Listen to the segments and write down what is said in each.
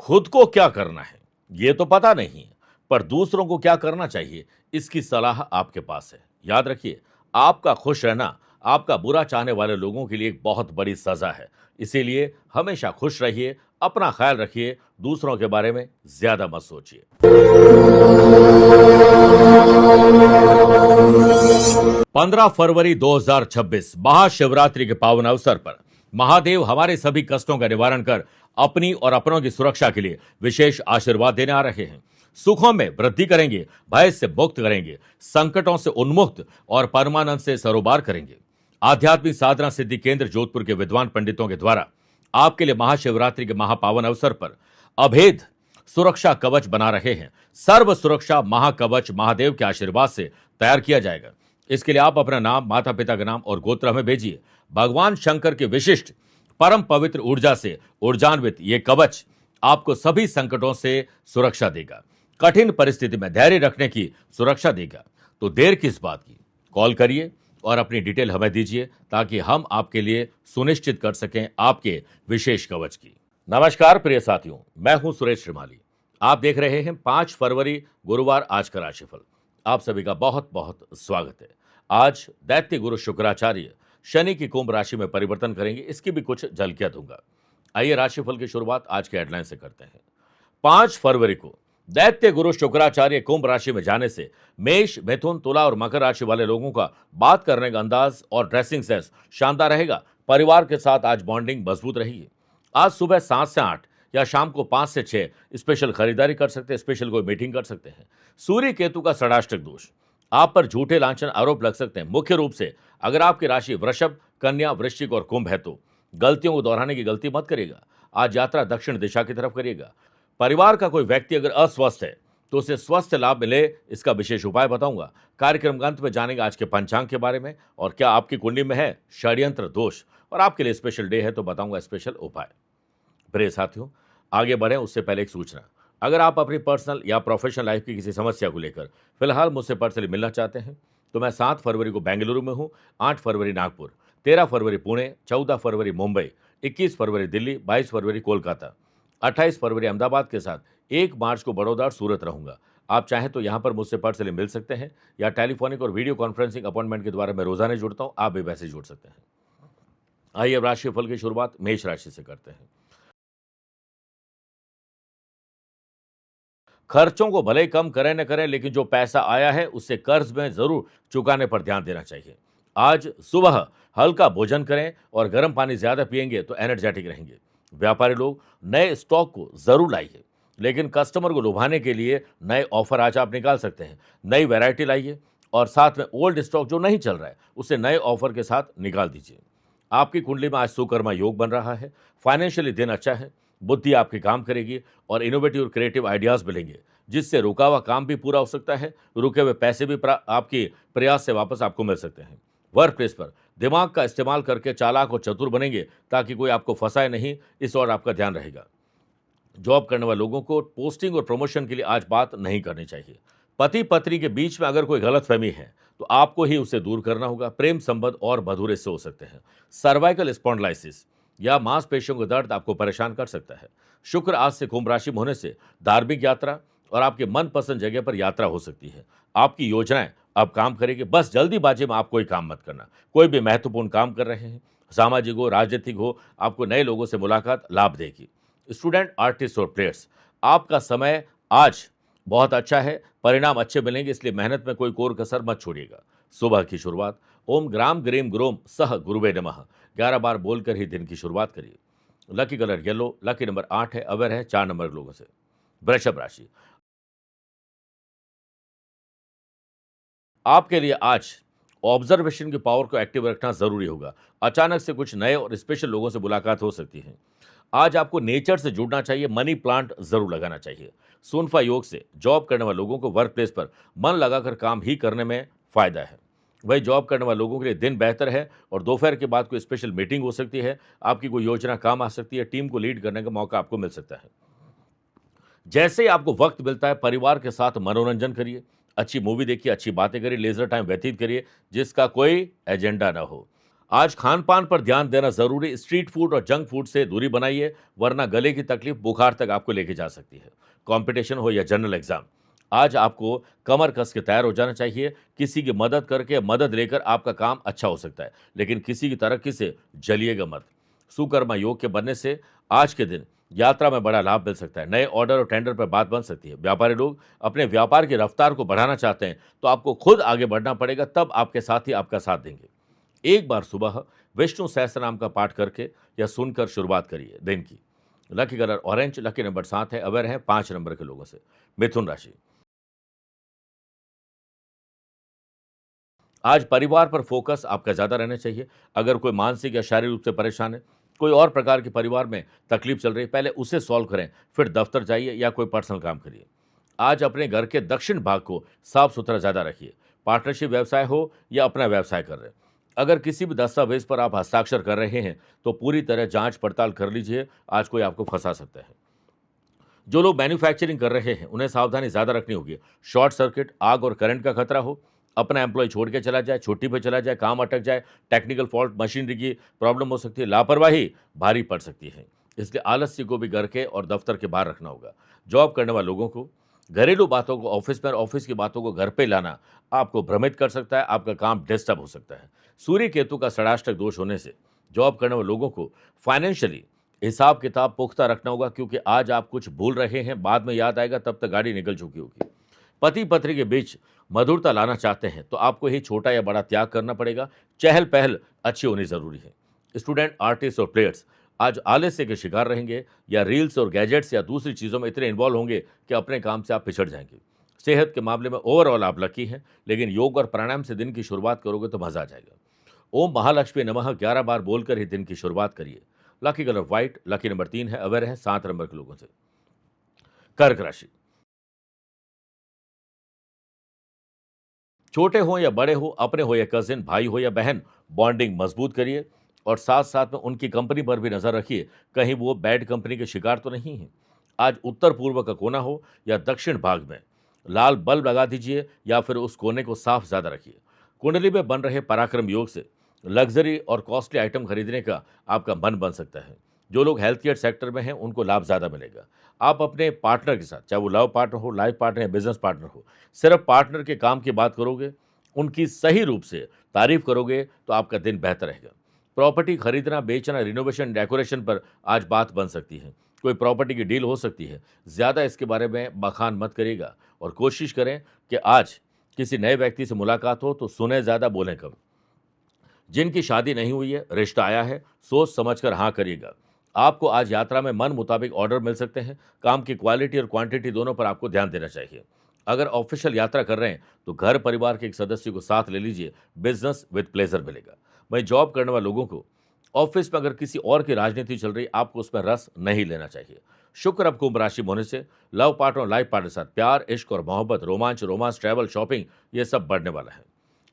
खुद को क्या करना है ये तो पता नहीं, पर दूसरों को क्या करना चाहिए इसकी सलाह आपके पास है। याद रखिए, आपका खुश रहना आपका बुरा चाहने वाले लोगों के लिए एक बहुत बड़ी सजा है। इसीलिए हमेशा खुश रहिए, अपना ख्याल रखिए, दूसरों के बारे में ज्यादा मत सोचिए। 15 फरवरी 2026 महाशिवरात्रि के पावन अवसर पर महादेव हमारे सभी कष्टों का निवारण कर अपनी और अपनों की सुरक्षा के लिए विशेष आशीर्वाद देने आ रहे हैं। सुखों में वृद्धि करेंगे, भय से मुक्त करेंगे, संकटों से उन्मुक्त और परमानंद से सरोबार करेंगे। आध्यात्मिक साधना सिद्धि केंद्र जोधपुर के विद्वान पंडितों के द्वारा आपके लिए महाशिवरात्रि के महापावन अवसर पर अभेद सुरक्षा कवच बना रहे हैं। सर्व सुरक्षा महाकवच महादेव के आशीर्वाद से तैयार किया जाएगा। इसके लिए आप अपना नाम, माता पिता का नाम और गोत्र हमें भेजिए। भगवान शंकर के विशिष्ट परम पवित्र ऊर्जा से ऊर्जान्वित ये कवच आपको सभी संकटों से सुरक्षा देगा, कठिन परिस्थिति में धैर्य रखने की सुरक्षा देगा। तो देर किस बात की, कॉल करिए और अपनी डिटेल हमें दीजिए ताकि हम आपके लिए सुनिश्चित कर सकें आपके विशेष कवच की। नमस्कार प्रिय साथियों, मैं हूं सुरेश श्रीमाली। आप देख रहे हैं 5 फरवरी गुरुवार आज का राशिफल। आप सभी का बहुत बहुत स्वागत है। आज दैत्य गुरु शुक्राचार्य शनि की कुंभ राशि में परिवर्तन करेंगे, इसकी भी कुछ झलकियां दूंगा। आइए राशिफल की शुरुआत आज के हेडलाइन से करते हैं। 5 फरवरी को दैत्य गुरु शुक्राचार्य कुंभ राशि में जाने से मेष, मिथुन, तुला और मकर राशि वाले लोगों का बात करने का अंदाज और ड्रेसिंग सेंस शानदार रहेगा। परिवार के साथ आज बॉन्डिंग मजबूत रहेगी। आज सुबह 7 से 8 या शाम को 5 से 6 स्पेशल खरीदारी कर सकते हैं, स्पेशल कोई मीटिंग कर सकते हैं। सूर्य केतु का षडाष्टक दोष, आप पर झूठे लांछन आरोप लग सकते हैं। मुख्य रूप से अगर आपकी राशि वृषभ, कन्या, वृश्चिक और कुंभ है तो गलतियों को दोहराने की गलती मत करिएगा। आज यात्रा दक्षिण दिशा की तरफ करिएगा। परिवार का कोई व्यक्ति अगर अस्वस्थ है तो उसे स्वस्थ लाभ मिले, इसका विशेष उपाय बताऊंगा। कार्यक्रम के अंत में जानेंगे आज के पंचांग के बारे में और क्या आपकी कुंडली में है षड्यंत्र दोष, और आपके लिए स्पेशल डे है तो बताऊंगा स्पेशल उपाय। प्रिय साथियों, आगे बढ़ें उससे पहले एक सूचना। अगर आप अपनी पर्सनल या प्रोफेशनल लाइफ की किसी समस्या को लेकर फिलहाल मुझसे पर्सनली मिलना चाहते हैं तो मैं 7 फरवरी को बेंगलुरु में हूं, 8 फरवरी नागपुर, 13 फरवरी पुणे, 14 फरवरी मुंबई, 21 फरवरी दिल्ली, 22 फरवरी कोलकाता, 28 फरवरी अहमदाबाद के साथ 1 मार्च को बड़ौदा और सूरत रहूंगा। आप चाहें तो यहां पर मुझसे पर्सनली मिल सकते हैं या टेलीफोनिक और वीडियो कॉन्फ्रेंसिंग अपॉइंटमेंट के द्वारा मैं रोजाना जुड़ता हूं, आप भी वैसे जुड़ सकते हैं। आइए अब राशिफल की शुरुआत मेष राशि से करते हैं। खर्चों को भले ही कम करें न करें, लेकिन जो पैसा आया है उससे कर्ज में जरूर चुकाने पर ध्यान देना चाहिए। आज सुबह हल्का भोजन करें और गर्म पानी ज्यादा पिएंगे तो एनर्जेटिक रहेंगे। व्यापारी लोग नए स्टॉक को जरूर लाइए, लेकिन कस्टमर को लुभाने के लिए नए ऑफर आज आप निकाल सकते हैं। नई वैरायटी लाइए और साथ में ओल्ड स्टॉक जो नहीं चल रहा है उसे नए ऑफर के साथ निकाल दीजिए। आपकी कुंडली में आज सुकर्मा योग बन रहा है। फाइनेंशियली दिन अच्छा है, बुद्धि आपकी काम करेगी और इनोवेटिव और क्रिएटिव आइडियाज मिलेंगे, जिससे रुका हुआ काम भी पूरा हो सकता है। रुके हुए पैसे भी आपकी प्रयास से वापस आपको मिल सकते हैं। वर्क प्लेस पर दिमाग का इस्तेमाल करके चालाक और चतुर बनेंगे ताकि कोई आपको फंसाए नहीं, इस और आपका ध्यान रहेगा। जॉब करने वाले लोगों को पोस्टिंग और प्रमोशन के लिए आज बात नहीं करनी चाहिए। पति पत्नी के बीच में अगर कोई गलतफहमी है तो आपको ही उसे दूर करना होगा। प्रेम संबंध और मधुर से हो सकते हैं। सर्वाइकल स्पॉन्डिलाइसिस या मांसपेशियों का दर्द आपको परेशान कर सकता है। शुक्र आज से कुंभ राशि में होने से धार्मिक यात्रा और आपके मनपसंद जगह पर यात्रा हो सकती है। आपकी योजनाएं अब काम करेगी। बस जल्दीबाजी में आप कोई काम मत करना। कोई भी महत्वपूर्ण काम कर रहे हैं, सामाजिक हो, राजनीतिक हो, आपको नए लोगों से मुलाकात लाभ देगी। स्टूडेंट, आर्टिस्ट और प्लेयर्स, आपका समय आज बहुत अच्छा है, परिणाम अच्छे मिलेंगे, इसलिए मेहनत में कोई कोर कसर मत छोड़िएगा। सुबह की शुरुआत ओम ग्राम ग्रीम ग्रोम सह गुरुवे नमः 11 बार बोलकर ही दिन की शुरुआत करिए। Lucky colour yellow, lucky number 8 है, अवेयर है 4 नंबर लोगों से। वृषभ राशि, आपके लिए आज ऑब्जर्वेशन की पावर को एक्टिव रखना जरूरी होगा। अचानक से कुछ नए और स्पेशल लोगों से मुलाकात हो सकती है। आज आपको नेचर से जुड़ना चाहिए, मनी प्लांट जरूर लगाना चाहिए। सूनफा योग से जॉब करने वाले लोगों को वर्क प्लेस पर मन लगाकर काम ही करने में फायदा है। वही जॉब करने वाले लोगों के लिए दिन बेहतर है और दोपहर के बाद कोई स्पेशल मीटिंग हो सकती है। आपकी कोई योजना काम आ सकती है। टीम को लीड करने का मौका आपको मिल सकता है। जैसे ही आपको वक्त मिलता है परिवार के साथ मनोरंजन करिए, अच्छी मूवी देखिए, अच्छी बातें करिए, लेजर टाइम व्यतीत करिए जिसका कोई एजेंडा ना हो। आज खान पान पर ध्यान देना जरूरी। स्ट्रीट फूड और जंक फूड से दूरी बनाइए, वरना गले की तकलीफ बुखार तक आपको लेके जा सकती है। कंपटीशन हो या जनरल एग्जाम, आज आपको कमर कस के तैयार हो जाना चाहिए। किसी की मदद करके, मदद लेकर आपका काम अच्छा हो सकता है, लेकिन किसी की तरक्की से जलिएगा मत। सुकर्मा योग के बनने से आज के दिन यात्रा में बड़ा लाभ मिल सकता है। नए ऑर्डर और टेंडर पर बात बन सकती है। व्यापारी लोग अपने व्यापार की रफ्तार को बढ़ाना चाहते हैं, तो आपको खुद आगे बढ़ना पड़ेगा, तब आपके साथी आपका साथ देंगे। एक बार सुबह विष्णु सहस्त्र नाम का पाठ करके या सुनकर शुरुआत करिए दिन की। Lucky colour orange, lucky number 7 है, अवेयर है 5 नंबर के लोगों से। मिथुन राशि, आज परिवार पर फोकस आपका ज्यादा रहना चाहिए। अगर कोई मानसिक या शारीरिक रूप से परेशान है, कोई और प्रकार की परिवार में तकलीफ चल रही है, पहले उसे सॉल्व करें, फिर दफ्तर जाइए या कोई पर्सनल काम करिए। आज अपने घर के दक्षिण भाग को साफ सुथरा ज्यादा रखिए। पार्टनरशिप व्यवसाय हो या अपना व्यवसाय कर रहे हैं, अगर किसी भी दस्तावेज पर आप हस्ताक्षर कर रहे हैं, तो पूरी तरह जांच पड़ताल कर लीजिए। आज कोई आपको फंसा सकता है। जो लोग मैन्युफैक्चरिंग कर रहे हैं, उन्हें सावधानी ज़्यादा रखनी होगी। शॉर्ट सर्किट, आग और करंट का खतरा हो, अपना एम्प्लॉय छोड़ के चला जाए, छुट्टी पे चला जाए, काम अटक जाए, टेक्निकल फॉल्ट, मशीनरी की प्रॉब्लम हो सकती है, लापरवाही भारी पड़ सकती है। इसलिए आलस्य को भी घर के और दफ्तर के बाहर रखना होगा। जॉब करने वाले लोगों को घरेलू बातों को ऑफिस में और ऑफिस की बातों को घर पे लाना आपको भ्रमित कर सकता है, आपका काम डिस्टर्ब हो सकता है। सूर्य केतु का षडाष्टक दोष होने से जॉब करने वाले लोगों को फाइनेंशियली हिसाब किताब पुख्ता रखना होगा, क्योंकि आज आप कुछ भूल रहे हैं, बाद में याद आएगा, तब तक गाड़ी निकल चुकी होगी। पति पत्नी के बीच मधुरता लाना चाहते हैं, तो आपको ही छोटा या बड़ा त्याग करना पड़ेगा। चहल पहल अच्छी होनी जरूरी है। स्टूडेंट, आर्टिस्ट और प्लेयर्स आज आलस्य के शिकार रहेंगे, या रील्स और गैजेट्स या दूसरी चीज़ों में इतने इन्वॉल्व होंगे कि अपने काम से आप पिछड़ जाएंगे। सेहत के मामले में ओवरऑल आप लकी हैं, लेकिन योग और प्राणायाम से दिन की शुरुआत करोगे तो मजा आ जाएगा। ओम महालक्ष्मी नमः 11 बार बोलकर ही दिन की शुरुआत करिए। Lucky colour white, lucky number 3 है, अवेयर है 7 नंबर के लोगों से। कर्क राशि, छोटे हो या बड़े हो, अपने हो या कजिन, भाई हो या बहन, बॉन्डिंग मजबूत करिए और साथ साथ में उनकी कंपनी पर भी नजर रखिए, कहीं वो बैड कंपनी के शिकार तो नहीं है। आज उत्तर पूर्व का कोना हो या दक्षिण भाग में लाल बल्ब लगा दीजिए, या फिर उस कोने को साफ ज्यादा रखिए। कुंडली में बन रहे पराक्रम योग से लग्जरी और कॉस्टली आइटम खरीदने का आपका मन बन सकता है। जो लोग हेल्थ केयर सेक्टर में हैं, उनको लाभ ज़्यादा मिलेगा। आप अपने पार्टनर के साथ, चाहे वो लव पार्टनर हो, लाइफ पार्टनर या बिजनेस पार्टनर हो, सिर्फ पार्टनर के काम की बात करोगे, उनकी सही रूप से तारीफ करोगे, तो आपका दिन बेहतर रहेगा। प्रॉपर्टी खरीदना, बेचना, रिनोवेशन, डेकोरेशन पर आज बात बन सकती है। कोई प्रॉपर्टी की डील हो सकती है। ज़्यादा इसके बारे में बखान मत करिएगा और कोशिश करें कि आज किसी नए व्यक्ति से मुलाकात हो तो सुने ज़्यादा, बोलें कम। जिनकी शादी नहीं हुई है, रिश्ता आया है, सोच समझकर हाँ करिएगा। आपको आज यात्रा में मन मुताबिक ऑर्डर मिल सकते हैं। काम की क्वालिटी और क्वांटिटी दोनों पर आपको ध्यान देना चाहिए। अगर ऑफिशियल यात्रा कर रहे हैं, तो घर परिवार के एक सदस्य को साथ ले लीजिए। बिजनेस विद प्लेजर मिलेगा। वहीं जॉब करने वाले लोगों को ऑफिस में अगर किसी और की राजनीति चल रही, आपको उसमें रस नहीं लेना चाहिए। शुक्र अब कुंभ राशि में होने से लव पार्टनर और लाइफ पार्टनर के साथ प्यार, इश्क और मोहब्बत, रोमांस, ट्रैवल, शॉपिंग, ये सब बढ़ने वाला है।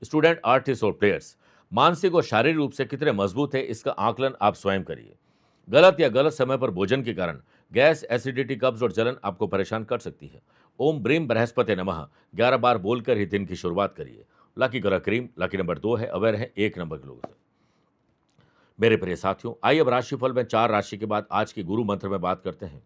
स्टूडेंट, आर्टिस्ट और प्लेयर्स मानसिक और शारीरिक रूप से कितने मजबूत है, इसका आकलन आप स्वयं करिए। गलत या गलत समय पर भोजन के कारण गैस, एसिडिटी, कब्ज और जलन आपको परेशान कर सकती है। ओम ब्रीम बृहस्पति नमः 11 बार बोलकर ही दिन की शुरुआत करिए। Lucky colour cream, lucky number 2 है, अवेयर है 1 नंबर के लोगों से। मेरे प्रिय साथियों, आइए अब राशिफल में 4 राशि के बाद आज के गुरु मंत्र में बात करते हैं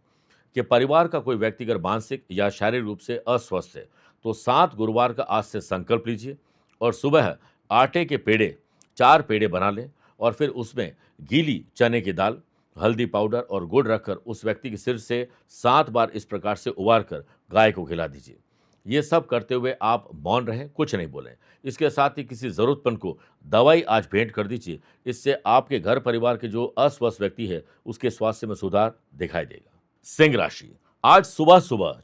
कि परिवार का कोई व्यक्ति अगर मानसिक या शारीरिक रूप से अस्वस्थ है, तो 7 गुरुवार का आज से संकल्प लीजिए और सुबह आटे के पेड़े 4 पेड़े बना लें और फिर उसमें गीली चने की दाल, हल्दी पाउडर और गुड़ रखकर उस व्यक्ति के सिर से 7 बार इस प्रकार से उबार कर गाय को खिला दीजिए। ये सब करते हुए आप मौन रहें, कुछ नहीं बोलें। इसके साथ ही किसी ज़रूरतमंद को दवाई आज भेंट कर दीजिए। इससे आपके घर परिवार के जो अस्वस्थ व्यक्ति है, उसके स्वास्थ्य में सुधार दिखाई देगा। सिंह राशि, आज सुबह सुबह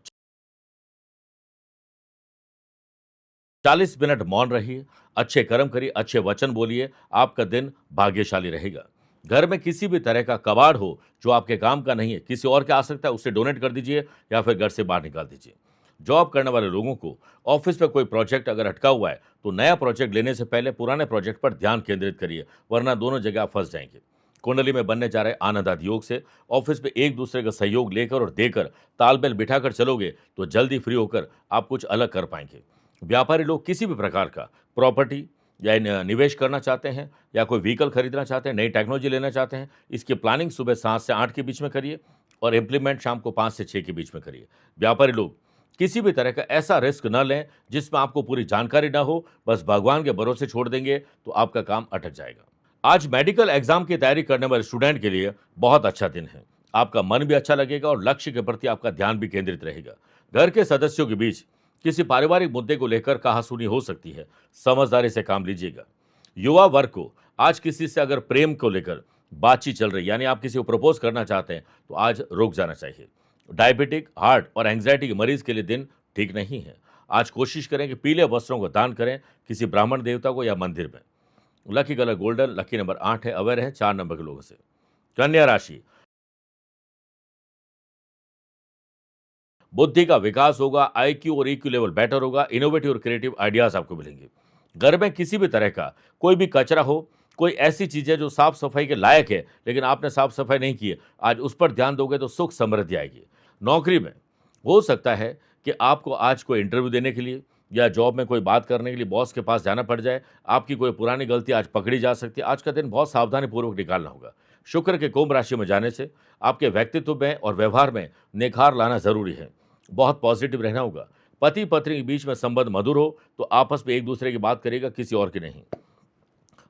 40 मिनट मौन रहिए, अच्छे कर्म करिए, अच्छे वचन बोलिए, आपका दिन भाग्यशाली रहेगा। घर में किसी भी तरह का कबाड़ हो जो आपके काम का नहीं है, किसी और के आ सकता है, उसे डोनेट कर दीजिए या फिर घर से बाहर निकाल दीजिए। जॉब करने वाले लोगों को ऑफिस में कोई प्रोजेक्ट अगर अटका हुआ है, तो नया प्रोजेक्ट लेने से पहले पुराने प्रोजेक्ट पर ध्यान केंद्रित करिए, वरना दोनों जगह आप फंस जाएंगे। कुंडली में बनने जा रहे आनंद आदि योग से ऑफिस में एक दूसरे का सहयोग लेकर और देकर तालमेल बिठाकर चलोगे, तो जल्दी फ्री होकर आप कुछ अलग कर पाएंगे। व्यापारी लोग किसी भी प्रकार का प्रॉपर्टी या निवेश करना चाहते हैं या कोई व्हीकल खरीदना चाहते हैं, नई टेक्नोलॉजी लेना चाहते हैं, इसकी प्लानिंग सुबह 7 से 8 के बीच में करिए और इम्प्लीमेंट शाम को 5 से 6 के बीच में करिए। व्यापारी लोग किसी भी तरह का ऐसा रिस्क न लें जिसमें आपको पूरी जानकारी ना हो, बस भगवान के भरोसे छोड़ देंगे तो आपका काम अटक जाएगा। आज मेडिकल एग्जाम की तैयारी करने वाले स्टूडेंट के लिए बहुत अच्छा दिन है। आपका मन भी अच्छा लगेगा और लक्ष्य के प्रति आपका ध्यान भी केंद्रित रहेगा। घर के सदस्यों के बीच किसी पारिवारिक मुद्दे को लेकर कहासुनी हो सकती है, समझदारी से काम लीजिएगा। युवा वर्ग को आज किसी से अगर प्रेम को लेकर बातचीत चल रही, यानी आप किसी को प्रपोज करना चाहते हैं, तो आज रुक जाना चाहिए। डायबिटिक, हार्ट और एंग्जाइटी के मरीज के लिए दिन ठीक नहीं है। आज कोशिश करें कि पीले वस्त्रों को दान करें किसी ब्राह्मण देवता को या मंदिर में। Lucky colour golden, lucky number 8 है, अवेयर है 4 नंबर के लोगों से। कन्या राशि, बुद्धि का विकास होगा, आईक्यू और ईक्यू लेवल बेटर होगा, इनोवेटिव और क्रिएटिव आइडियाज आपको मिलेंगे। घर में किसी भी तरह का कोई भी कचरा हो, कोई ऐसी चीज है जो साफ सफाई के लायक है लेकिन आपने साफ सफाई नहीं की है, आज उस पर ध्यान दोगे तो सुख समृद्धि आएगी। नौकरी में हो सकता है कि आपको आज कोई इंटरव्यू देने के लिए या जॉब में कोई बात करने के लिए बॉस के पास जाना पड़ जाए। आपकी कोई पुरानी गलती आज पकड़ी जा सकती है। आज का दिन बहुत सावधानी पूर्वक निकालना होगा। शुक्र के कुंभ राशि में जाने से आपके व्यक्तित्व में और व्यवहार में निखार लाना जरूरी है। बहुत पॉजिटिव रहना होगा। पति पत्नी के बीच में संबंध मधुर हो तो आपस में एक दूसरे की बात करेगा, किसी और की नहीं।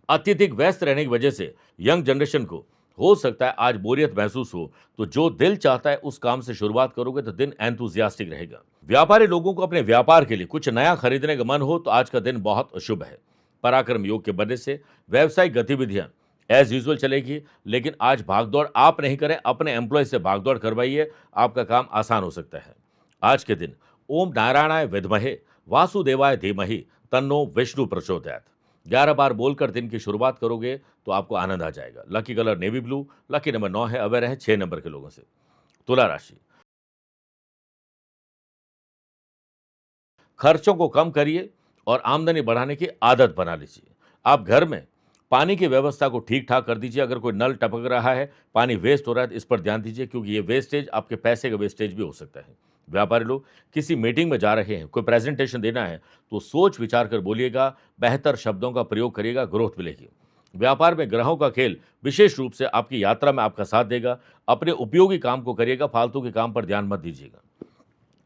अत्यधिक व्यस्त रहने की वजह से यंग जनरेशन को हो सकता है आज बोरियत महसूस हो, तो जो दिल चाहता है उस काम से शुरुआत करोगे तो दिन एंथुजियास्टिक रहेगा। व्यापारी लोगों को अपने व्यापार के लिए कुछ नया खरीदने का मन हो तो आज का दिन बहुत शुभ है। पराक्रम योग के बनने से व्यावसायिक गतिविधियां एज यूजुअल चलेगी, लेकिन आज भागदौड़ आप नहीं करें, अपने एम्प्लॉय से भागदौड़ करवाइए, आपका काम आसान हो सकता है। आज के दिन ओम नारायणाय विद्महे वासुदेवाय धीमहि तन्नो विष्णु प्रचोदयात 11 बार बोलकर दिन की शुरुआत करोगे तो आपको आनंद आ जाएगा। Lucky colour navy blue, lucky number 9 है, अवेयर है 6 नंबर के लोगों से। तुला राशि, खर्चों को कम करिए और आमदनी बढ़ाने की आदत बना लीजिए। आप घर में पानी की व्यवस्था को ठीक ठाक कर दीजिए। अगर कोई नल टपक रहा है, पानी वेस्ट हो रहा है, तो इस पर ध्यान दीजिए, क्योंकि ये वेस्टेज आपके पैसे का वेस्टेज भी हो सकता है। व्यापारी लोग किसी मीटिंग में जा रहे हैं, कोई प्रेजेंटेशन देना है, तो सोच विचार कर बोलिएगा, बेहतर शब्दों का प्रयोग करिएगा, ग्रोथ मिलेगी। व्यापार में ग्रहों का खेल विशेष रूप से आपकी यात्रा में आपका साथ देगा। अपने उपयोगी काम को करिएगा, फालतू के काम पर ध्यान मत दीजिएगा।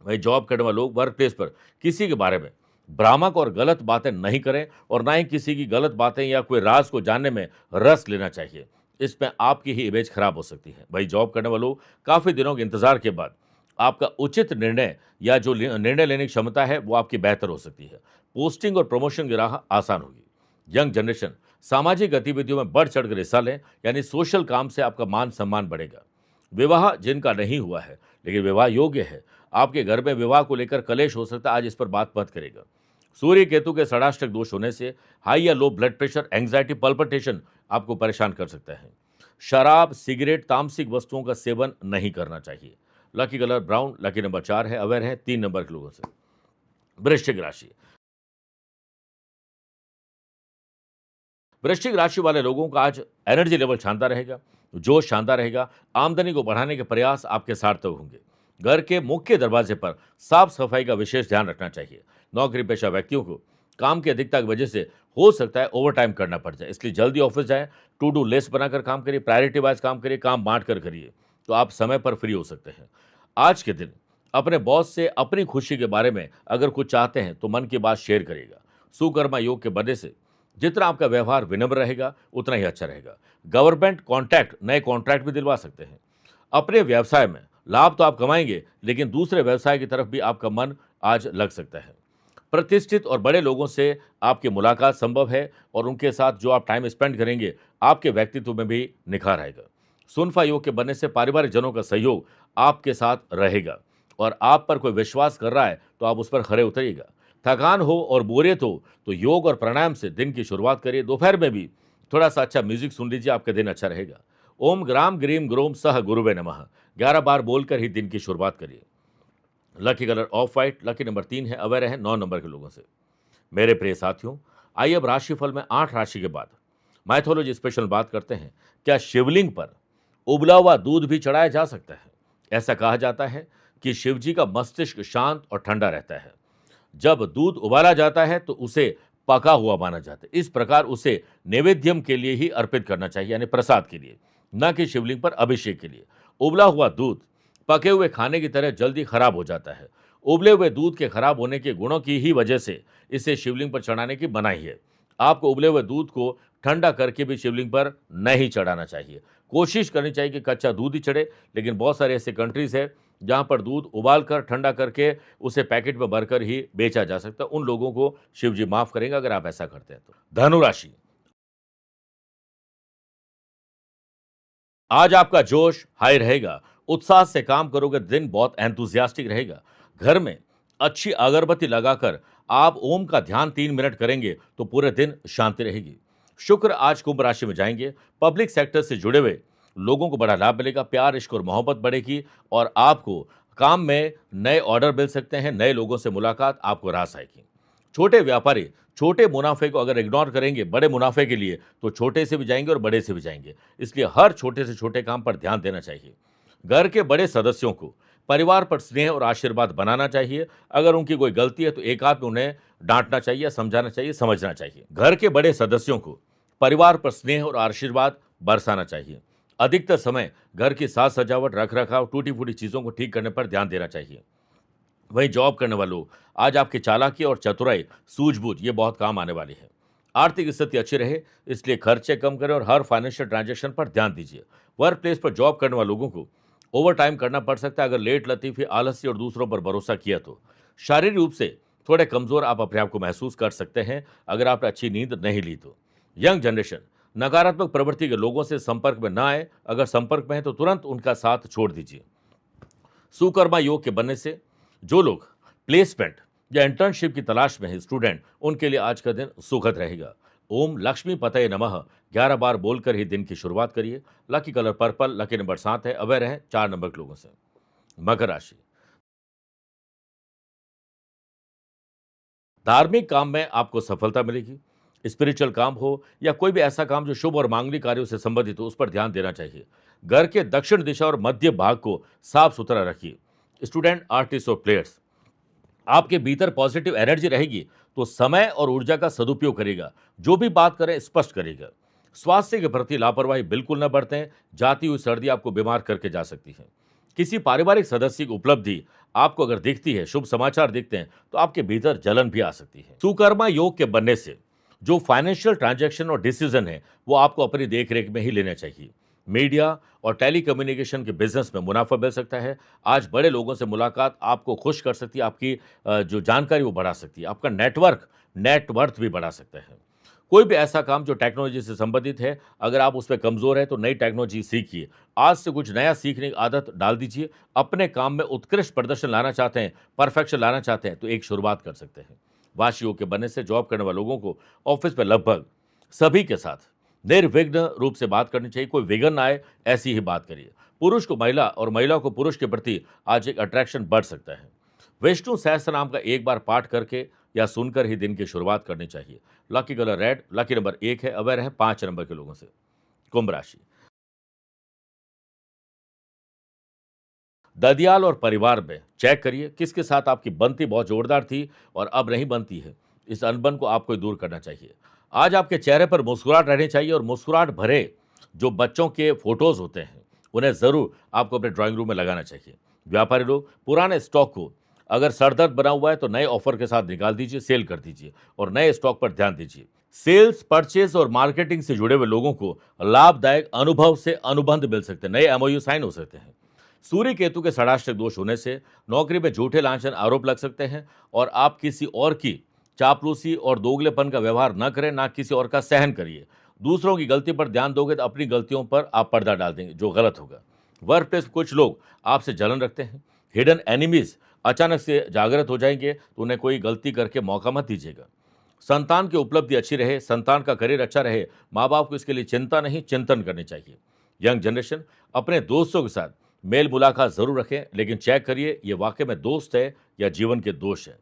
वही जॉब करने वाले लोग वर्क प्लेस पर किसी के बारे में भ्रामक और गलत बातें नहीं करें और ना ही किसी की गलत बातें या कोई राज को जानने में रस लेना चाहिए। इसमें आपकी ही इमेज खराब हो सकती है। भाई जॉब करने वाले लोग काफ़ी दिनों के इंतजार के बाद आपका उचित निर्णय या जो निर्णय लेने की क्षमता है वो आपकी बेहतर हो सकती है। पोस्टिंग और प्रमोशन की राह आसान होगी। यंग जनरेशन सामाजिक गतिविधियों में बढ़ चढ़कर हिस्सा लें, यानी सोशल काम से आपका मान सम्मान बढ़ेगा। विवाह जिनका नहीं हुआ है लेकिन विवाह योग्य है, आपके घर में विवाह को लेकर कलेश हो सकता है, आज इस पर बात मत करेगा। सूर्य केतु के षडाष्टक दोष होने से हाई या low blood pressure, anxiety, palpitation आपको परेशान कर सकता है। शराब, सिगरेट, तामसिक वस्तुओं का सेवन नहीं करना चाहिए। Lucky colour brown, lucky number 4 है, अवेयर है 3 नंबर के लोगों से। वृश्चिक राशि, वृश्चिक राशि वाले लोगों का आज एनर्जी लेवल शानदार रहेगा, जोश शानदार रहेगा। आमदनी को बढ़ाने के प्रयास आपके सार्थक होंगे। घर के मुख्य दरवाजे पर साफ सफाई का विशेष ध्यान रखना चाहिए। नौकरी पेशा व्यक्तियों को काम की अधिकता की वजह से हो सकता है ओवर टाइम करना पड़ जाए, इसलिए जल्दी ऑफिस जाएं। टू डू लिस्ट बनाकर काम करिए, प्रायोरिटी वाइज काम करिए, काम बांट कर करिए, तो आप समय पर फ्री हो सकते हैं। आज के दिन अपने बॉस से अपनी खुशी के बारे में अगर कुछ चाहते हैं तो मन की बात शेयर करिएगा। सुकर्मा योग के बनने से जितना आपका व्यवहार विनम्र रहेगा उतना ही अच्छा रहेगा। गवर्नमेंट कॉन्ट्रैक्ट, नए कॉन्ट्रैक्ट भी दिलवा सकते हैं। अपने व्यवसाय में लाभ तो आप कमाएंगे, लेकिन दूसरे व्यवसाय की तरफ भी आपका मन आज लग सकता है। प्रतिष्ठित और बड़े लोगों से आपकी मुलाकात संभव है और उनके साथ जो आप टाइम स्पेंड करेंगे, आपके व्यक्तित्व में भी निखार आएगा। सुनफा योग के बनने से पारिवारिक जनों का सहयोग आपके साथ रहेगा और आप पर कोई विश्वास कर रहा है तो आप उस पर खरे उतरिएगा। थकान हो और बोरियत हो तो योग और प्राणायाम से दिन की शुरुआत करिए। दोपहर में भी थोड़ा सा अच्छा म्यूजिक सुन लीजिए, आपका दिन अच्छा रहेगा। ओम ग्राम ग्रीम ग्रोम सह गुरुवे नमः 11 बार बोलकर ही दिन की शुरुआत करिए। Lucky colour of white, lucky number 3 है, अवेयर है 9 नंबर के लोगों से। मेरे प्रिय साथियों, आइए अब राशिफल में 8 राशि के बाद माइथोलॉजी स्पेशल बात करते हैं। क्या शिवलिंग पर उबला हुआ दूध भी चढ़ाया जा सकता है? ऐसा कहा जाता है कि शिवजी का मस्तिष्क शांत और ठंडा रहता है। जब दूध उबाला जाता है तो उसे पका हुआ माना जाता है। इस प्रकार उसे नैवेद्यम के लिए ही अर्पित करना चाहिए, यानी प्रसाद के लिए, न कि शिवलिंग पर अभिषेक के लिए। उबला हुआ दूध पके हुए खाने की तरह जल्दी खराब हो जाता है। उबले हुए दूध के खराब होने के गुणों की ही वजह से इसे शिवलिंग पर चढ़ाने की मनाही है। आपको उबले हुए दूध को ठंडा करके भी शिवलिंग पर नहीं चढ़ाना चाहिए। कोशिश करनी चाहिए कि कच्चा दूध ही चढ़े, लेकिन बहुत सारे ऐसे कंट्रीज है जहां पर दूध उबाल कर ठंडा करके उसे पैकेट में भरकर ही बेचा जा सकता है। उन लोगों को शिव जी माफ करेंगे अगर आप ऐसा करते हैं तो। धनु राशि, आज आपका जोश हाई रहेगा, उत्साह से काम करोगे, दिन बहुत एंथुसियास्टिक रहेगा। घर में अच्छी अगरबत्ती लगाकर आप ओम का ध्यान 3 मिनट करेंगे तो पूरे दिन शांति रहेगी। शुक्र आज कुंभ राशि में जाएंगे, पब्लिक सेक्टर से जुड़े हुए लोगों को बड़ा लाभ मिलेगा, प्यार इश्क और मोहब्बत बढ़ेगी और आपको काम में नए ऑर्डर मिल सकते हैं, नए लोगों से मुलाकात आपको रास आएगी। छोटे व्यापारी छोटे मुनाफे को अगर इग्नोर करेंगे बड़े मुनाफे के लिए, तो छोटे से भी जाएंगे और बड़े से भी जाएंगे। इसलिए हर छोटे से छोटे काम पर ध्यान देना चाहिए। घर के बड़े सदस्यों को परिवार पर स्नेह और आशीर्वाद बनाना चाहिए। अगर उनकी कोई गलती है तो एकांत में उन्हें डांटना चाहिए, समझाना चाहिए, समझना चाहिए। घर के बड़े सदस्यों को परिवार पर स्नेह और आशीर्वाद बरसाना चाहिए। अधिकतर समय घर की साज सजावट, रख रखाव, टूटी फूटी चीजों को ठीक करने पर ध्यान देना चाहिए। वहीं जॉब करने वालों, आज आपकी चालाकी और चतुराई, सूझबूझ ये बहुत काम आने वाली है। आर्थिक स्थिति अच्छी रहे, इसलिए खर्चे कम करें और हर फाइनेंशियल ट्रांजैक्शन पर ध्यान दीजिए। वर्क प्लेस पर जॉब करने वाले लोगों को ओवर टाइम करना पड़ सकता है अगर लेट लतीफ़ी, आलस्य और दूसरों पर भरोसा किया तो। शारीरिक रूप से थोड़े कमजोर आप अपने आप को महसूस कर सकते हैं अगर आपने अच्छी नींद नहीं ली तो। यंग जनरेशन, नकारात्मक प्रवृत्ति के लोगों से संपर्क में ना आए, अगर संपर्क में है तो तुरंत उनका साथ छोड़ दीजिए। सुकर्मा योग के बनने से जो लोग प्लेसमेंट या इंटर्नशिप की तलाश में है, स्टूडेंट, उनके लिए आज का दिन सुखद रहेगा। ओम लक्ष्मी पतये नमः 11 बार बोलकर ही दिन की शुरुआत करिए। Lucky colour purple, lucky number 7 है, अवेयर है 4 नंबर के लोगों से। मकर राशि, धार्मिक काम में आपको सफलता मिलेगी। स्पिरिचुअल काम हो या कोई भी ऐसा काम जो शुभ और मांगलिक कार्यों से संबंधित हो, उस पर ध्यान देना चाहिए। घर के दक्षिण दिशा और मध्य भाग को साफ सुथरा रखिए। स्टूडेंट, आर्टिस्ट और प्लेयर्स, आपके भीतर पॉजिटिव एनर्जी रहेगी तो समय और ऊर्जा का सदुपयोग करेगा। जो भी बात करें स्पष्ट करेगा। स्वास्थ्य के प्रति लापरवाही बिल्कुल न बरतें, जाती हुई सर्दी आपको बीमार करके जा सकती है। किसी पारिवारिक सदस्य की उपलब्धि आपको अगर दिखती है, शुभ समाचार दिखते हैं, तो आपके भीतर जलन भी आ सकती है। सुकर्मा योग के बनने से जो फाइनेंशियल ट्रांजैक्शन और डिसीजन है वो आपको अपनी देखरेख में ही लेना चाहिए। मीडिया और टेलीकम्युनिकेशन के बिजनेस में मुनाफा मिल सकता है। आज बड़े लोगों से मुलाकात आपको खुश कर सकती है, आपकी जो जानकारी वो बढ़ा सकती है, आपका नेटवर्थ भी बढ़ा सकता है। कोई भी ऐसा काम जो टेक्नोलॉजी से संबंधित है, अगर आप उसमें कमज़ोर हैं तो नई टेक्नोलॉजी सीखिए। आज से कुछ नया सीखने की आदत डाल दीजिए। अपने काम में उत्कृष्ट प्रदर्शन लाना चाहते हैं, परफेक्शन लाना चाहते हैं तो एक शुरुआत कर सकते हैं। वाशियों के बनने से जॉब करने वाले लोगों को ऑफिस में लगभग सभी के साथ निर्विघ्न रूप से बात करनी चाहिए। कोई विघ्न ना आए, ऐसी ही बात करिए। पुरुष को महिला और महिला को पुरुष के प्रति आज एक अट्रैक्शन बढ़ सकता है। विष्णु सहस्त्र नाम का एक बार पाठ करके या सुनकर ही दिन की शुरुआत करनी चाहिए। Lucky colour red, lucky number 1 है, अवेयर है 5 नंबर के लोगों से। कुंभ राशि, ददियाल और परिवार में चेक करिए किसके साथ आपकी बनती बहुत जोरदार थी और अब नहीं बनती है। इस अनबन को आपको दूर करना चाहिए। आज आपके चेहरे पर मुस्कुराहट रहनी चाहिए और मुस्कुराहट भरे जो बच्चों के फोटोज होते हैं उन्हें जरूर आपको अपने ड्राइंग रूम में लगाना चाहिए। व्यापारी लोग, पुराने स्टॉक को अगर सरदर्द बना हुआ है तो नए ऑफर के साथ निकाल दीजिए, सेल कर दीजिए और नए स्टॉक पर ध्यान दीजिए। सेल्स, परचेज और मार्केटिंग से जुड़े हुए लोगों को लाभदायक अनुभव से अनुबंध मिल सकते हैं, नए एमओयू साइन हो सकते हैं। सूर्य केतु के षडाष्टक दोष होने से नौकरी में झूठे लांछन आरोप लग सकते हैं और आप किसी और की चापलूसी और दोगलेपन का व्यवहार न करें, ना किसी और का सहन करिए। दूसरों की गलती पर ध्यान दोगे तो अपनी गलतियों पर आप पर्दा डाल देंगे, जो गलत होगा। वर्क प्लेस में कुछ लोग आपसे जलन रखते हैं। हिडन एनिमीज अचानक से जागृत हो जाएंगे तो उन्हें कोई गलती करके मौका मत दीजिएगा। संतान की उपलब्धि अच्छी रहे, संतान का करियर अच्छा रहे, माँ बाप को इसके लिए चिंता नहीं चिंतन करनी चाहिए। यंग जनरेशन, अपने दोस्तों के साथ मेल मुलाकात जरूर रखें, लेकिन चेक करिए ये वाकई में दोस्त है या जीवन के दोष है।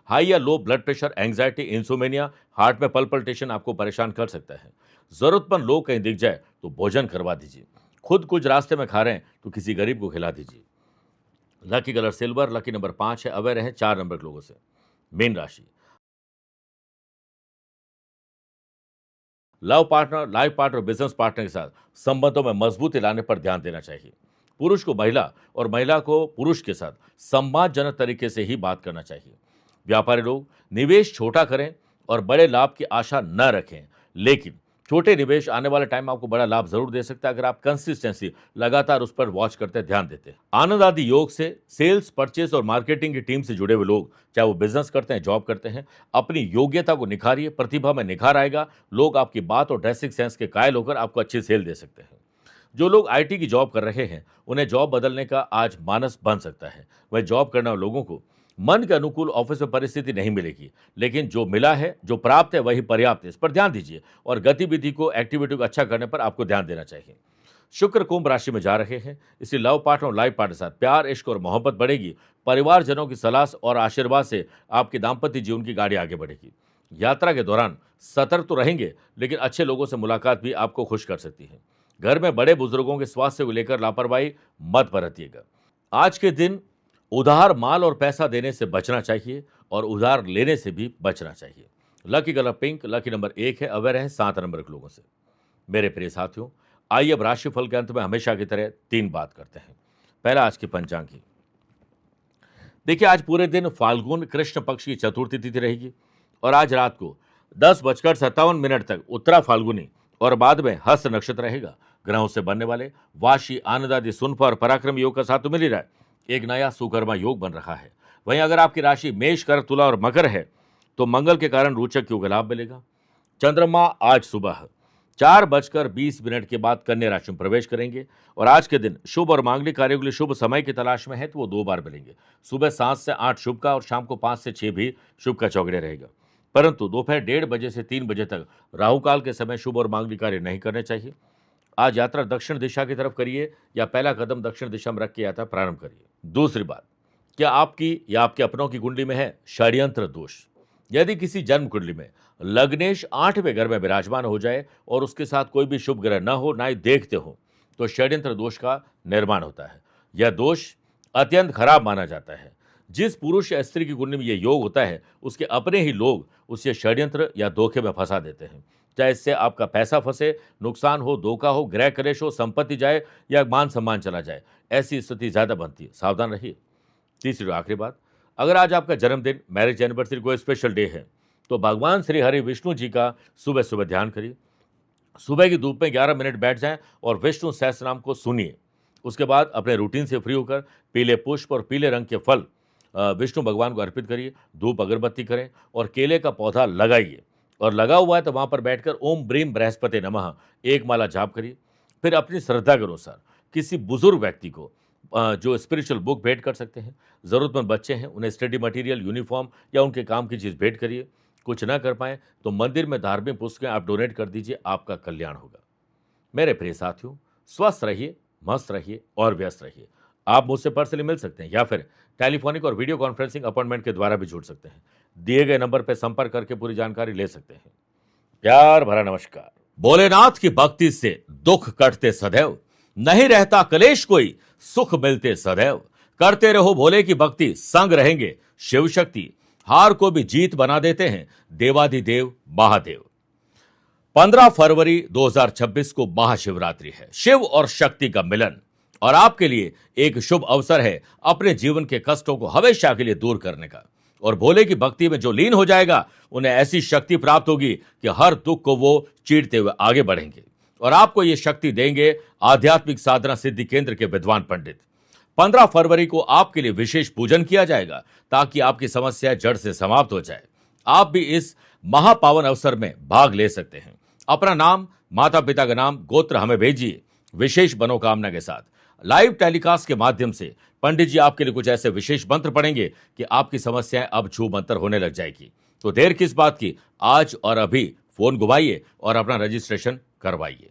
हाई या low blood pressure, anxiety, insomnia, heart में पल्पिटेशन आपको परेशान कर सकता है। जरूरतमंद लोग कहीं दिख जाए तो भोजन करवा दीजिए। खुद कुछ रास्ते में खा रहे हैं तो किसी गरीब को खिला दीजिए। Lucky colour silver, lucky number 5 है, अवेयर है 4 नंबर के लोगों से। मीन राशि, love partner, life partner, business partner के साथ संबंधों में मजबूती लाने पर ध्यान देना चाहिए। पुरुष को महिला और महिला को पुरुष के साथ सम्मानजनक तरीके से ही बात करना चाहिए। व्यापारी लोग निवेश छोटा करें और बड़े लाभ की आशा न रखें, लेकिन छोटे निवेश आने वाले टाइम में आपको बड़ा लाभ जरूर दे सकता है अगर आप कंसिस्टेंसी लगातार उस पर वॉच करते ध्यान देते हैं। आनंद आदि योग से सेल्स, परचेस और मार्केटिंग की टीम से जुड़े हुए लोग, चाहे वो बिजनेस करते हैं, जॉब करते हैं, अपनी योग्यता को निखारिए। प्रतिभा में निखार आएगा। लोग आपकी बात और ड्रेसिंग सेंस के कायल होकर आपको अच्छी सेल दे सकते हैं। जो लोग आईटी की जॉब कर रहे हैं, उन्हें जॉब बदलने का आज मानस बन सकता है। वह जॉब करने वाले लोगों को मन के अनुकूल ऑफिस में परिस्थिति नहीं मिलेगी, लेकिन जो मिला है, जो प्राप्त है, वही पर्याप्त है। इस पर ध्यान दीजिए और गतिविधि को, एक्टिविटी को अच्छा करने पर आपको ध्यान देना चाहिए। शुक्र कुंभ राशि में जा रहे हैं, इसलिए लव पार्टनर और लाइफ पार्टनर के साथ प्यार, इश्क और मोहब्बत बढ़ेगी। परिवारजनों की सलाह और आशीर्वाद से आपके दाम्पत्य जीवन की गाड़ी आगे बढ़ेगी। यात्रा के दौरान सतर्क तो रहेंगे, लेकिन अच्छे लोगों से मुलाकात भी आपको खुश कर सकती है। घर में बड़े बुजुर्गों के स्वास्थ्य को लेकर लापरवाही मत बरतिएगा। आज के दिन उधार माल और पैसा देने से बचना चाहिए और उधार लेने से भी बचना चाहिए। Lucky colour pink, lucky number 1 है। अवेयर है 7 नंबर के लोगों से। मेरे प्रिय साथियों, आइए अब राशिफल के अंत में हमेशा की तरह 3 बात करते हैं। पहला आज की पंचांग की। देखिए, आज पूरे दिन फाल्गुन कृष्ण पक्ष की चतुर्थी तिथि रहेगी और आज रात को 10:57 तक उत्तरा फाल्गुनी और बाद में हस्त नक्षत्र रहेगा। ग्रहों से बनने वाले वाशी, आनंद आदि, सुनफा और पराक्रम योग का साथ तो मिल ही रहा है। एक नया सुकर्मा योग बन रहा है। वहीं अगर आपकी राशि मेष, कर्क, तुला और मकर है तो मंगल के कारण रोचक योग लाभ मिलेगा। चंद्रमा आज सुबह 4:20 के बाद कन्या राशि में प्रवेश करेंगे और आज के दिन शुभ और मांगलिक कार्यों के लिए शुभ समय की तलाश में है तो वो 2 बार मिलेंगे। सुबह 7 से 8 शुभ का और शाम को 5 से 6 भी शुभ का चौगड़े रहेगा। परंतु दोपहर 1:30 बजे से 3 बजे तक राहुकाल के समय शुभ और मांगलिक कार्य नहीं करने चाहिए। आज यात्रा दक्षिण दिशा की तरफ करिए या पहला कदम दक्षिण दिशा में रख के यात्रा प्रारंभ करिए। दूसरी बात, क्या आपकी या आपके अपनों की कुंडली में है षड्यंत्र दोष? यदि किसी जन्म कुंडली में लग्नेश 8वें घर में विराजमान हो जाए और उसके साथ कोई भी शुभ ग्रह न हो, ना ही देखते हो, तो षड्यंत्र दोष का निर्माण होता है। यह दोष अत्यंत खराब माना जाता है। जिस पुरुष या स्त्री की कुंडली में यह योग होता है, उसके अपने ही लोग उसे षड्यंत्र या धोखे में फंसा देते हैं। चाहे इससे आपका पैसा फंसे, नुकसान हो, धोखा हो, गृह कलेश हो, संपत्ति जाए या मान सम्मान चला जाए, ऐसी स्थिति ज्यादा बनती है। सावधान रहिए। तीसरी और आखिरी बात, अगर आज आपका जन्मदिन, मैरिज एनिवर्सरी, कोई स्पेशल डे है तो भगवान श्री हरि विष्णु जी का सुबह सुबह ध्यान करिए। सुबह की धूप में 11 मिनट बैठ जाएं और विष्णु सहस्त्रनाम को सुनिए। उसके बाद अपने रूटीन से फ्री होकर पीले पुष्प और पीले रंग के फल विष्णु भगवान को अर्पित करिए। धूप अगरबत्ती करें और केले का पौधा लगाइए और लगा हुआ है तो वहाँ पर बैठकर ओम ब्रीम बृहस्पति नमः 1 माला जाप करिए। फिर अपनी श्रद्धा के अनुसार किसी बुजुर्ग व्यक्ति को जो स्पिरिचुअल बुक भेंट कर सकते हैं। ज़रूरतमंद बच्चे हैं, उन्हें स्टडी मटेरियल, यूनिफॉर्म या उनके काम की चीज़ भेंट करिए। कुछ ना कर पाएँ तो मंदिर में धार्मिक पुस्तकें आप डोनेट कर दीजिए, आपका कल्याण होगा। मेरे प्रिय साथियों, स्वस्थ रहिए, मस्त रहिए और व्यस्त रहिए। आप मुझसे पर्सनली मिल सकते हैं या फिर टेलीफोनिक और वीडियो कॉन्फ्रेंसिंग अपॉइंटमेंट के द्वारा भी जुड़ सकते हैं। दिए गए नंबर पर संपर्क करके पूरी जानकारी ले सकते हैं। प्यार भरा नमस्कार। भोलेनाथ की भक्ति से दुख कटते सदैव, नहीं रहता कलेश कोई, सुख मिलते सदैव। करते रहो भोले की भक्ति, संग रहेंगे शिव शक्ति। हार को भी जीत बना देते हैं देवाधिदेव महादेव। 15 फरवरी 2026 को महाशिवरात्रि है, शिव और शक्ति का मिलन, और आपके लिए एक शुभ अवसर है अपने जीवन के कष्टों को हमेशा के लिए दूर करने का। और भोले की भक्ति में जो लीन हो जाएगा, उन्हें ऐसी शक्ति प्राप्त होगी कि हर दुख को वो चीरते हुए आगे बढ़ेंगे। और आपको ये शक्ति देंगे आध्यात्मिक साधना सिद्धि केंद्र के विद्वान पंडित। 15 फरवरी को आपके लिए विशेष पूजन किया जाएगा ताकि आपकी समस्या जड़ से समाप्त हो जाए। आप भी इस महापावन अवसर में भाग ले सकते हैं। अपना नाम, माता पिता का नाम, गोत्र हमें भेजिए विशेष मनोकामना के साथ। लाइव टेलीकास्ट के माध्यम से पंडित जी आपके लिए कुछ ऐसे विशेष मंत्र पढ़ेंगे कि आपकी समस्याएं अब छू मंतर होने लग जाएगी। तो देर किस बात की, आज और अभी फोन घुमाइए और अपना रजिस्ट्रेशन करवाइए।